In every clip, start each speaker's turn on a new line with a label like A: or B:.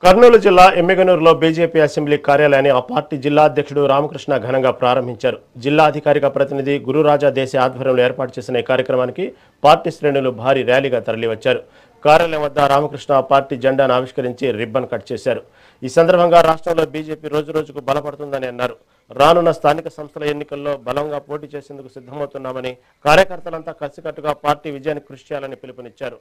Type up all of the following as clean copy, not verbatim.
A: కర్నూలు జిల్లా ఎమ్మిగనూరులో BJP assembly కార్యాలయాన్ని ఆ పార్టీ జిల్లా అధ్యక్షుడు రామకృష్ణ ఘనంగా ప్రారంభించారు. జిల్లా అధికారిక ప్రతినిధి గురురాజా దేశ ఆధ్వర్యంలో ఏర్పాటు చేసిన ఈ కార్యక్రమానికి పార్టీ శ్రేణులు భారీ ర్యాలీగా తరలివచ్చారు. కార్యాలయం వద్ద రామకృష్ణ పార్టీ జెండాను ఆవిష్కరించి రిబ్బన్ కట్ చేశారు. ఈ సందర్భంగా రాష్ట్రంలో బీజేపీ రోజురోజుకు బలపడుతుందని అన్నారు. రానున్న స్థానిక సంస్థల ఎన్నికల్లో బలంగా పోటీ చేసేందుకు సిద్ధమవుతున్నామని, కార్యకర్తలంతా కలిసికట్టుగా పార్టీ విజయానికి కృషి చేయాలని పిలుపునిచ్చారు.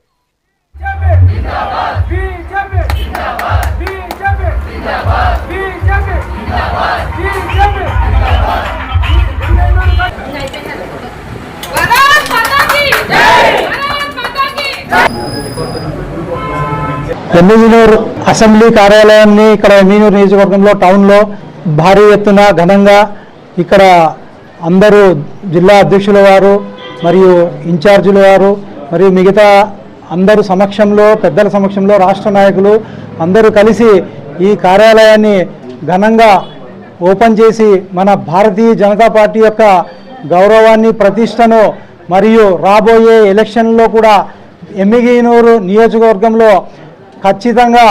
B: ఎమ్మిగనూరు అసెంబ్లీ కార్యాలయాన్ని ఇక్కడ ఎమ్మిగనూరు నియోజకవర్గంలో టౌన్లో భారీ ఎత్తున ఘనంగా ఇక్కడ అందరూ జిల్లా అధ్యక్షుల వారు మరియు ఇన్ఛార్జీల వారు మరియు మిగతా అందరూ సమక్షంలో, పెద్దల సమక్షంలో రాష్ట్ర నాయకులు అందరూ కలిసి ఈ కార్యాలయాన్ని ఘనంగా ఓపెన్ చేసి మన భారతీయ జనతా పార్టీ యొక్క గౌరవాన్ని, ప్రతిష్టను మరియు రాబోయే ఎలక్షన్లో కూడా ఎమ్మిగనూరు నియోజకవర్గంలో ఖచ్చితంగా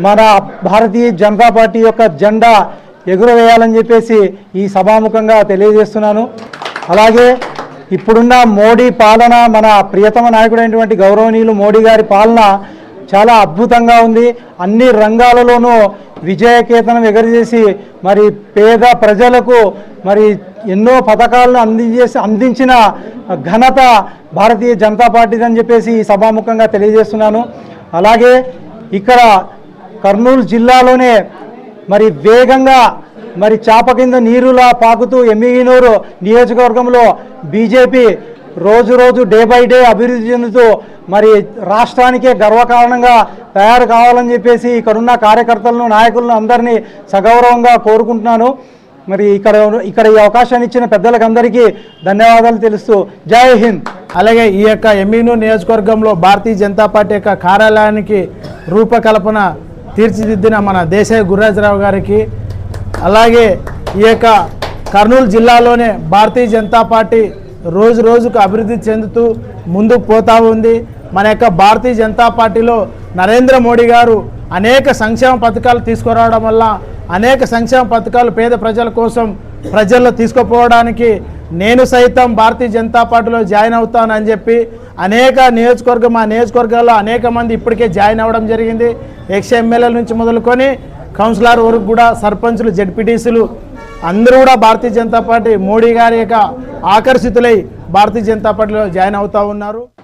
B: మన భారతీయ జనతా పార్టీ యొక్క జెండా ఎగురవేయాలని చెప్పేసి ఈ సభాముఖంగా తెలియజేస్తున్నాను. అలాగే ఇప్పుడున్న మోడీ పాలన, మన ప్రియతమ నాయకుడైనటువంటి గౌరవనీయులు మోడీ గారి పాలన చాలా అద్భుతంగా ఉంది. అన్ని రంగాలలోనూ విజయకేతనం ఎగరజేసి మరి పేద ప్రజలకు మరి ఎన్నో పథకాలను అందించిన ఘనత భారతీయ జనతా పార్టీదని చెప్పేసి ఈ సభాముఖంగా తెలియజేస్తున్నాను. అలాగే ఇక్కడ కర్నూలు జిల్లాలోనే మరి వేగంగా మరి చాప కింద నీరులా పాకుతూ ఎమ్మిగనూరు నియోజకవర్గంలో బీజేపీ రోజు రోజు డే బై డే అభివృద్ధి చెందుతూ మరి రాష్ట్రానికే గర్వకారణంగా తయారు కావాలని చెప్పేసి ఇక్కడున్న కార్యకర్తలను, నాయకులను అందరినీ సగౌరవంగా కోరుకుంటున్నాను. మరి ఇక్కడ ఈ అవకాశాన్ని ఇచ్చిన పెద్దలకు అందరికీ ధన్యవాదాలు తెలుస్తూ జై హింద్.
C: అలాగే ఈ యొక్క ఎమ్మిగనూరు నియోజకవర్గంలో భారతీయ జనతా పార్టీ యొక్క కార్యాలయానికి రూపకల్పన తీర్చిదిద్దిన మన దేశాయి గురురాజరావు గారికి, అలాగే ఈ యొక్క కర్నూలు జిల్లాలోనే భారతీయ జనతా పార్టీ రోజు రోజుకు అభివృద్ధి చెందుతూ ముందుకు పోతూ ఉంది. మన యొక్క భారతీయ జనతా పార్టీలో నరేంద్ర మోడీ గారు అనేక సంక్షేమ పథకాలు తీసుకురావడం వల్ల అనేక సంక్షేమ పథకాలు పేద ప్రజల కోసం ప్రజల్లో తీసుకుపోవడానికి నేను సైతం భారతీయ జనతా పార్టీలో జాయిన్ అవుతానని చెప్పి అనేక నియోజకవర్గాల్లో అనేక మంది ఇప్పటికే జాయిన్ అవ్వడం జరిగింది. ఎక్స్ ఎమ్మెల్యేల నుంచి మొదలుకొని కౌన్సిలర్ వరకు కూడా, సర్పంచులు, జెడ్పీటీసీలు అందరూ కూడా భారతీయ జనతా పార్టీ మోడీ గారి యొక్క ఆకర్షితులై భారతీయ జనతా పార్టీలో జాయిన్ అవుతూ ఉన్నారు.